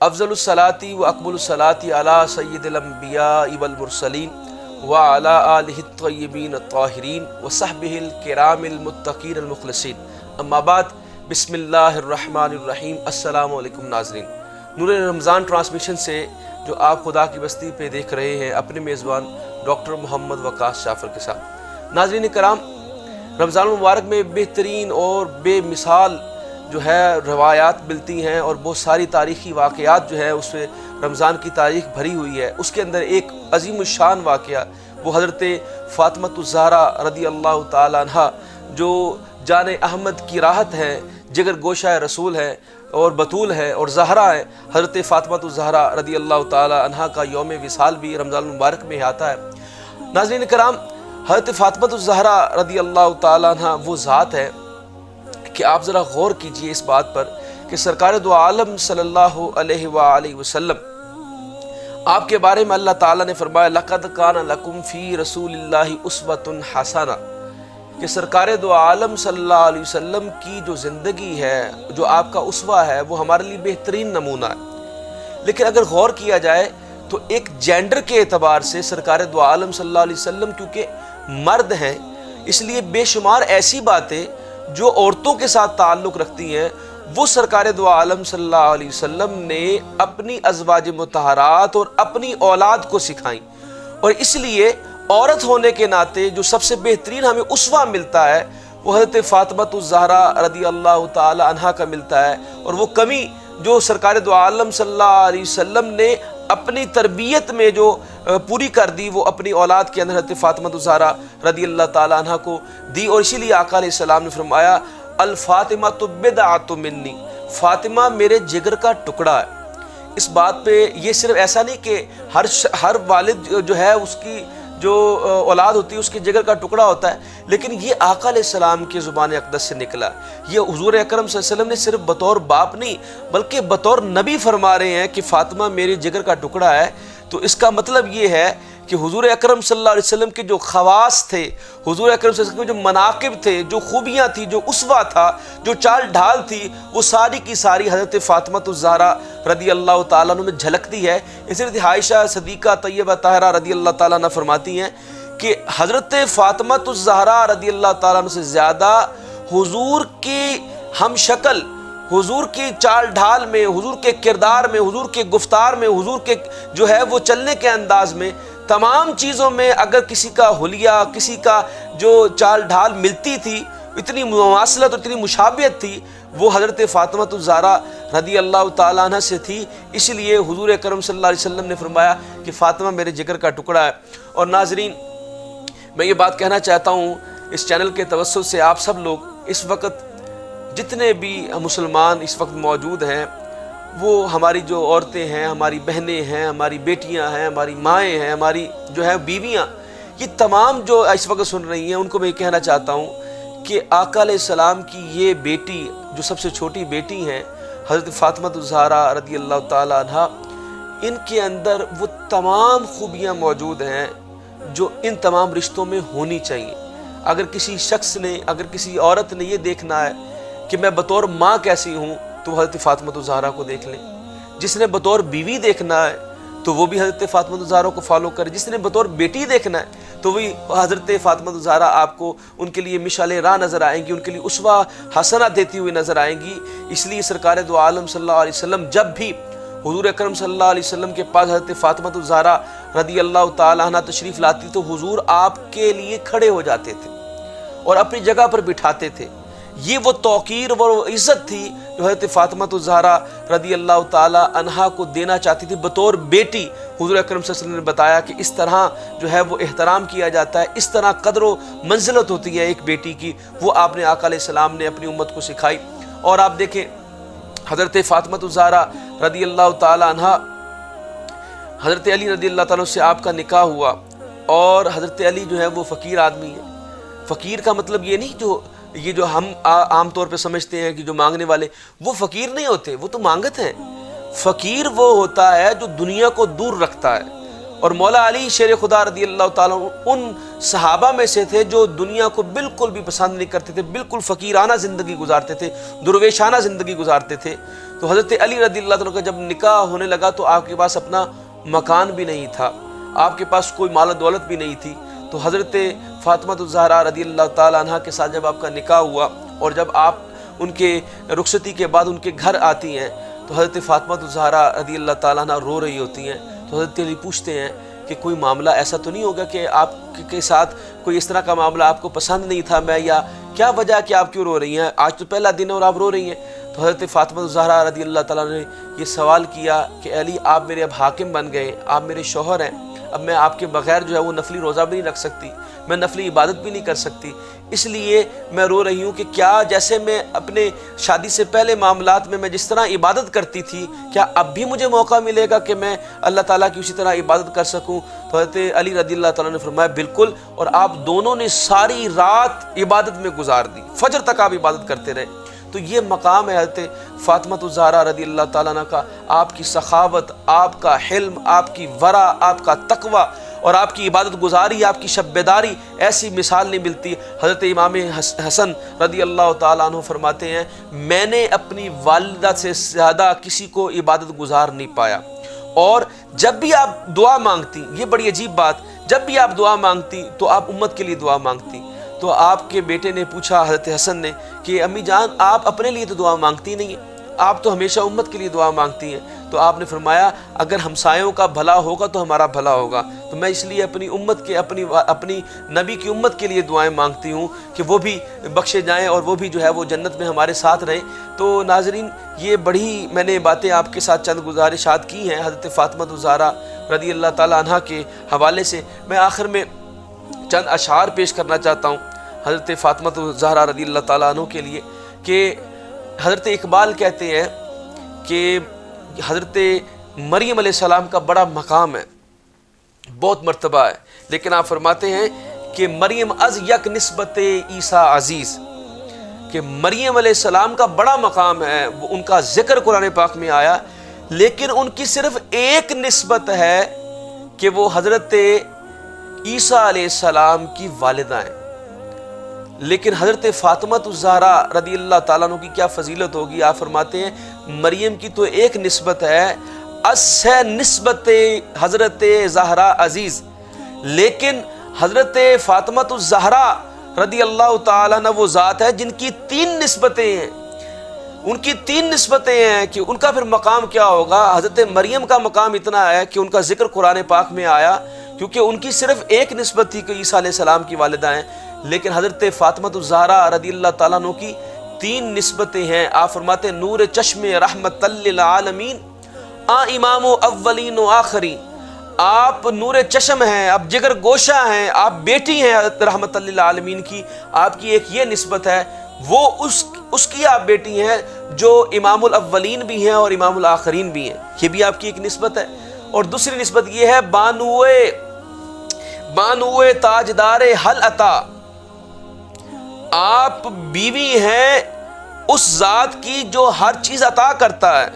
افضل الصلاتی و اکمل الصلاتی علی سید الانبیاء والمرسلین وعلی آلہ الطیبین الطاہرین وصحبہ الکرام المتقین المخلصین، اما بعد، بسم اللہ الرحمن الرحیم۔ السلام علیکم ناظرین، نور رمضان ٹرانسمیشن سے جو آپ خدا کی بستی پہ دیکھ رہے ہیں اپنے میزبان ڈاکٹر محمد وقاص جعفر کے ساتھ۔ ناظرین کرام، رمضان المبارک میں بہترین اور بے مثال جو ہے روایات ملتی ہیں اور بہت ساری تاریخی واقعات جو ہے اس میں رمضان کی تاریخ بھری ہوئی ہے۔ اس کے اندر ایک عظیم الشان واقعہ وہ حضرت فاطمہ الزہرا رضی اللہ تعالی عنہ، جو جان احمد کی راحت ہے، جگر گوشہ رسول ہے اور بطول ہے اور زہرا ہے۔ حضرت فاطمہ الزہرا رضی اللہ تعالی عنہ کا یوم وصال بھی رمضان المبارک میں آتا ہے۔ ناظرین کرام، حضرت فاطمہ الزہرا رضی اللہ تعالی عنہ وہ ذات ہے کہ آپ ذرا غور کیجئے اس بات پر کہ سرکار دو عالم صلی اللہ علیہ وآلہ وسلم، آپ کے بارے میں اللہ تعالیٰ نے فرمایا لَقَدْ كَانَ لَكُمْ فِي رَسُولِ اللَّهِ أُسْوَةٌ حَسَنَةٌ، کہ سرکار دو عالم صلی اللہ علیہ وسلم کی جو زندگی ہے، جو آپ کا اسوہ ہے، وہ ہمارے لیے بہترین نمونہ ہے۔ لیکن اگر غور کیا جائے تو ایک جینڈر کے اعتبار سے سرکار دو عالم صلی اللہ علیہ وسلم کیونکہ مرد ہیں، اس لیے بے شمار ایسی باتیں جو عورتوں کے ساتھ تعلق رکھتی ہیں وہ سرکار دو عالم صلی اللہ علیہ وسلم نے اپنی ازواج مطہرات اور اپنی اولاد کو سکھائیں، اور اس لیے عورت ہونے کے ناطے جو سب سے بہترین ہمیں اسوہ ملتا ہے وہ حضرت فاطمہ الزہرا رضی اللہ تعالی عنہ کا ملتا ہے، اور وہ کمی جو سرکار دو عالم صلی اللہ علیہ وسلم نے اپنی تربیت میں جو پوری کر دی وہ اپنی اولاد کے اندر حضرت فاطمہ الزہرا رضی اللہ تعالی عنہ کو دی، اور اسی لیے آقا علیہ السلام نے فرمایا الفاطمہ بضعۃ منی، فاطمہ میرے جگر کا ٹکڑا ہے۔ اس بات پہ یہ صرف ایسا نہیں کہ ہر والد جو ہے اس کی جو اولاد ہوتی ہے اس کے جگر کا ٹکڑا ہوتا ہے، لیکن یہ آقا علیہ السلام کی زبان اقدس سے نکلا۔ یہ حضور اکرم صلی اللہ علیہ وسلم نے صرف بطور باپ نہیں بلکہ بطور نبی فرما رہے ہیں کہ فاطمہ میرے جگر کا ٹکڑا ہے۔ تو اس کا مطلب یہ ہے کہ حضور اکرم صلی اللہ علیہ وسلم کے جو خواص تھے، حضور اکرم صلی اللہ علیہ وسلم کے جو مناقب تھے، جو خوبیاں تھیں، جو اسوہ تھا، جو چال ڈھال تھی، وہ ساری کی ساری حضرت فاطمہ الزہرا رضی اللہ تعالیٰ عنہ میں جھلکتی ہے۔ اس لیے عائشہ صدیقہ طیبہ طاہرہ رضی اللہ تعالیٰ عنہ فرماتی ہیں کہ حضرت فاطمہ الزہرا رضی اللہ تعالیٰ عنہ سے زیادہ حضور کی ہم شکل، حضور کی چال ڈھال میں، حضور کے کردار میں، حضور کے گفتار میں، حضور کے جو ہے وہ چلنے کے انداز میں، تمام چیزوں میں اگر کسی کا حلیہ، کسی کا جو چال ڈھال ملتی تھی، اتنی مماثلت اور اتنی مشابہت تھی، وہ حضرت فاطمہ الزہرا رضی اللہ تعالیٰ عنہ سے تھی۔ اس لیے حضور اکرم صلی اللہ علیہ وسلم نے فرمایا کہ فاطمہ میرے جگر کا ٹکڑا ہے۔ اور ناظرین، میں یہ بات کہنا چاہتا ہوں اس چینل کے توسط سے، آپ سب لوگ اس وقت جتنے بھی مسلمان اس وقت موجود ہیں، وہ ہماری جو عورتیں ہیں، ہماری بہنیں ہیں، ہماری بیٹیاں ہیں، ہماری مائیں ہیں، ہماری جو ہے بیویاں، یہ تمام جو اس وقت سن رہی ہیں ان کو میں یہ کہنا چاہتا ہوں کہ آقا علیہ السلام کی یہ بیٹی جو سب سے چھوٹی بیٹی ہیں حضرت فاطمہ الزہرا رضی اللہ تعالی عنہ، ان کے اندر وہ تمام خوبیاں موجود ہیں جو ان تمام رشتوں میں ہونی چاہیے۔ اگر کسی شخص نے، اگر کسی عورت نے یہ دیکھنا ہے کہ میں بطور ماں کیسی ہوں تو وہ حضرت فاطمہ الزہرا کو دیکھ لیں۔ جس نے بطور بیوی دیکھنا ہے تو وہ بھی حضرت فاطمہ الزہرا کو فالو کرے۔ جس نے بطور بیٹی دیکھنا ہے تو وہی حضرت فاطمہ الزہرا آپ کو ان کے لیے مشعل راہ نظر آئیں گی، ان کے لیے اسوہ حسنہ دیتی ہوئی نظر آئیں گی۔ اس لیے سرکار دو عالم صلی اللہ علیہ وسلم جب بھی حضور اکرم صلی اللہ علیہ وسلم کے پاس حضرت فاطمہ الزہرا رضی اللہ تعالی عنہ تشریف لاتی تو حضور آپ کے لیے کھڑے ہو جاتے تھے اور اپنی جگہ پر بٹھاتے تھے۔ یہ وہ توقیر و عزت تھی جو حضرت فاطمہ الزہرا رضی اللہ تعالی عنہا کو دینا چاہتی تھی بطور بیٹی۔ حضور اکرم صلی اللہ علیہ وسلم نے بتایا کہ اس طرح جو ہے وہ احترام کیا جاتا ہے، اس طرح قدر و منزلت ہوتی ہے ایک بیٹی کی، وہ آپ نے آقا علیہ السلام نے اپنی امت کو سکھائی۔ اور آپ دیکھیں حضرت فاطمہ الزہرا رضی اللہ تعالی عنہا، حضرت علی رضی اللہ تعالیٰ سے آپ کا نکاح ہوا، اور حضرت علی جو ہے وہ فقیر آدمی ہے۔ فقیر کا مطلب یہ نہیں جو ہم عام طور پہ سمجھتے ہیں کہ جو مانگنے والے، وہ فقیر نہیں ہوتے، وہ تو مانگت ہیں۔ فقیر وہ ہوتا ہے جو دنیا کو دور رکھتا ہے، اور مولا علی شیر خدا رضی اللہ تعالیٰ ان صحابہ میں سے تھے جو دنیا کو بالکل بھی پسند نہیں کرتے تھے، بالکل فقیرانہ زندگی گزارتے تھے، درویشانہ زندگی گزارتے تھے۔ تو حضرت علی رضی اللہ تعالیٰ کا جب نکاح ہونے لگا تو آپ کے پاس اپنا مکان بھی نہیں تھا، آپ کے پاس کوئی مال و دولت بھی نہیں تھی۔ تو حضرت فاطمہ الزہرا رضی اللہ تعالیٰ عنہ کے ساتھ جب آپ کا نکاح ہوا اور جب آپ ان کے رخصتی کے بعد ان کے گھر آتی ہیں تو حضرت فاطمہ الزہرا رضی اللہ تعالیٰ عنہ رو رہی ہوتی ہیں۔ تو حضرت علی پوچھتے ہیں کہ کوئی معاملہ ایسا تو نہیں ہوگا کہ آپ کے ساتھ کوئی اس طرح کا معاملہ آپ کو پسند نہیں تھا میں، یا کیا وجہ کہ آپ کیوں رو رہی ہیں، آج تو پہلا دن ہے اور آپ رو رہی ہیں؟ تو حضرت فاطمہ الزہرا رضی اللہ تعالیٰ نے یہ سوال کیا کہ علی آپ میرے اب حاکم بن گئے، آپ میرے شوہر ہیں، اب میں آپ کے بغیر جو ہے وہ نفلی روزہ بھی نہیں رکھ سکتی، میں نفلی عبادت بھی نہیں کر سکتی، اس لیے میں رو رہی ہوں کہ کیا جیسے میں اپنے شادی سے پہلے معاملات میں جس طرح عبادت کرتی تھی، کیا اب بھی مجھے موقع ملے گا کہ میں اللہ تعالیٰ کی اسی طرح عبادت کر سکوں؟ تو حضرت علی رضی اللہ تعالیٰ نے فرمایا بالکل، اور آپ دونوں نے ساری رات عبادت میں گزار دی، فجر تک آپ عبادت کرتے رہے۔ تو یہ مقام ہے حضرت فاطمہ الزہرا رضی اللہ تعالیٰ عنہ کا، آپ کی سخاوت، آپ کا حلم، آپ کی ورع، آپ کا تقوی اور آپ کی عبادت گزاری، آپ کی شب بیداری، ایسی مثال نہیں ملتی۔ حضرت امام حسن رضی اللہ تعالیٰ عنہ فرماتے ہیں میں نے اپنی والدہ سے زیادہ کسی کو عبادت گزار نہیں پایا، اور جب بھی آپ دعا مانگتی، یہ بڑی عجیب بات، جب بھی آپ دعا مانگتی تو آپ امت کے لیے دعا مانگتی۔ تو آپ کے بیٹے نے پوچھا حضرت حسن نے کہ امی جان آپ اپنے لیے تو دعا مانگتی نہیں ہیں، آپ تو ہمیشہ امت کے لیے دعا مانگتی ہیں۔ تو آپ نے فرمایا اگر ہمسایوں کا بھلا ہوگا تو ہمارا بھلا ہوگا، تو میں اس لیے اپنی امت کے اپنی نبی کی امت کے لیے دعائیں مانگتی ہوں کہ وہ بھی بخشے جائیں اور وہ بھی جو ہے وہ جنت میں ہمارے ساتھ رہیں۔ تو ناظرین یہ بڑی میں نے باتیں آپ کے ساتھ چند گزارشات کی ہیں حضرت فاطمہ الزہرا رضی اللہ تعالیٰ عنہ کے حوالے سے۔ میں آخر میں چند اشعار پیش کرنا چاہتا ہوں حضرت فاطمہ الزہرا رضی اللہ تعالیٰ عنہ کے لیے، کہ حضرت اقبال کہتے ہیں کہ حضرت مریم علیہ السلام کا بڑا مقام ہے، بہت مرتبہ ہے، لیکن آپ فرماتے ہیں کہ مریم از یک نسبت عیسیٰ عزیز، کہ مریم علیہ السلام کا بڑا مقام ہے، وہ ان کا ذکر قرآن پاک میں آیا، لیکن ان کی صرف ایک نسبت ہے کہ وہ حضرت عیسیٰ علیہ السلام کی والدہ ہیں۔ لیکن حضرت فاطمہ الزہرا رضی اللہ تعالیٰ عنہ کی کیا فضیلت ہوگی، آپ فرماتے ہیں مریم کی تو ایک نسبت ہے، اس ہے نسبت حضرت زہرا عزیز، لیکن حضرت فاطمہ الزہرا رضی اللہ تعالیٰ عنہ وہ ذات ہے جن کی تین نسبتیں ہیں، ان کی تین نسبتیں ہیں کہ ان کا پھر مقام کیا ہوگا۔ حضرت مریم کا مقام اتنا ہے کہ ان کا ذکر قرآن پاک میں آیا کیونکہ ان کی صرف ایک نسبت تھی کہ عیسیٰ علیہ السلام کی والدہ ہیں، لیکن حضرت فاطمہ الزہرا رضی اللہ تعالیٰ عنہ کی تین نسبتیں ہیں۔ آپ فرماتے ہیں نور چشم رحمت للعالمین آ امام و اولین و آخرین، آپ نور چشم ہیں، آپ جگر گوشہ ہیں، آپ بیٹی ہیں رحمت للعالمین کی، آپ کی ایک یہ نسبت ہے، وہ اس کی آپ بیٹی ہیں جو امام الاولین بھی ہیں اور امام الآخرین بھی ہیں، یہ بھی آپ کی ایک نسبت ہے۔ اور دوسری نسبت یہ ہے بانوئے تاجدار حل عطا، آپ بیوی ہیں اس ذات کی جو ہر چیز عطا کرتا ہے،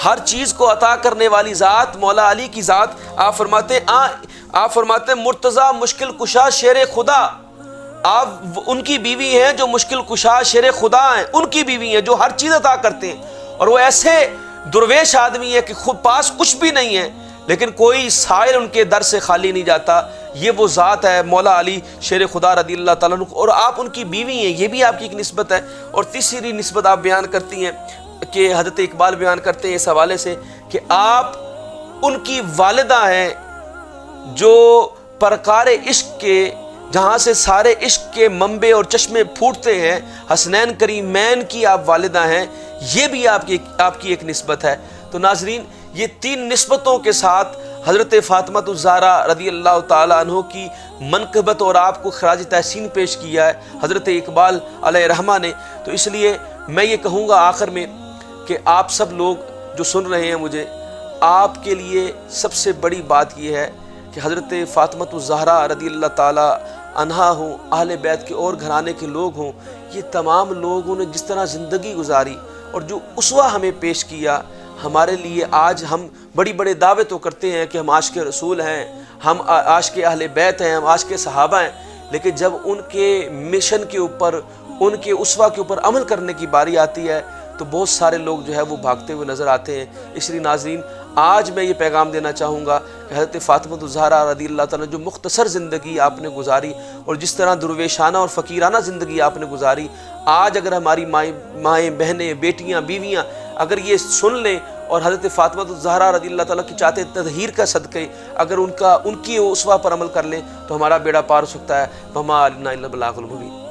ہر چیز کو عطا کرنے والی ذات مولا علی کی ذات۔ آپ فرماتے ہیں مرتضی مشکل کشا شیر خدا، آپ ان کی بیوی ہیں جو مشکل کشا شیر خدا ہیں، ان کی بیوی ہیں جو ہر چیز عطا کرتے ہیں، اور وہ ایسے درویش آدمی ہے کہ خود پاس کچھ بھی نہیں ہے لیکن کوئی سائل ان کے در سے خالی نہیں جاتا، یہ وہ ذات ہے مولا علی شیر خدا رضی اللہ تعالیٰ عنہ، اور آپ ان کی بیوی ہیں، یہ بھی آپ کی ایک نسبت ہے۔ اور تیسری نسبت آپ بیان کرتی ہیں کہ حضرت اقبال بیان کرتے ہیں اس حوالے سے کہ آپ ان کی والدہ ہیں جو پرکار عشق کے، جہاں سے سارے عشق کے منبع اور چشمے پھوٹتے ہیں، حسنین کریمین کی آپ والدہ ہیں، یہ بھی آپ کی ایک نسبت ہے۔ تو ناظرین یہ تین نسبتوں کے ساتھ حضرت فاطمہ الزہرا رضی اللہ تعالیٰ عنہ کی منقبت اور آپ کو خراج تحسین پیش کیا ہے حضرت اقبال علیہ رحمہ نے۔ تو اس لیے میں یہ کہوں گا آخر میں کہ آپ سب لوگ جو سن رہے ہیں مجھے، آپ کے لیے سب سے بڑی بات یہ ہے کہ حضرت فاطمہ الزہرا رضی اللہ تعالیٰ عنہا ہوں، اہل بیت کے اور گھرانے کے لوگ ہوں، یہ تمام لوگوں نے جس طرح زندگی گزاری اور جو اسوہ ہمیں پیش کیا، ہمارے لیے آج ہم بڑی بڑے دعوے تو کرتے ہیں کہ ہم عاشق رسول ہیں، ہم عاشق اہل بیت ہیں، ہم عاشق صحابہ ہیں، لیکن جب ان کے مشن کے اوپر، ان کے اسوہ کے اوپر عمل کرنے کی باری آتی ہے تو بہت سارے لوگ جو ہے وہ بھاگتے ہوئے نظر آتے ہیں۔ اس لیے ناظرین، آج میں یہ پیغام دینا چاہوں گا کہ حضرت فاطمہ الزہرا رضی اللہ تعالیٰ جو مختصر زندگی آپ نے گزاری اور جس طرح درویشانہ اور فقیرانہ زندگی آپ نے گزاری، آج اگر ہماری مائیں، بہنیں، بیٹیاں، بیویاں اگر یہ سن لیں اور حضرت فاطمہ الزہرا رضی اللہ تعالیٰ کی چاہتے تطہیر کا صدقے اگر ان کی اسوہ پر عمل کر لیں تو ہمارا بیڑا پار ہو سکتا ہے۔ وما علینا الا البلاغ المبین۔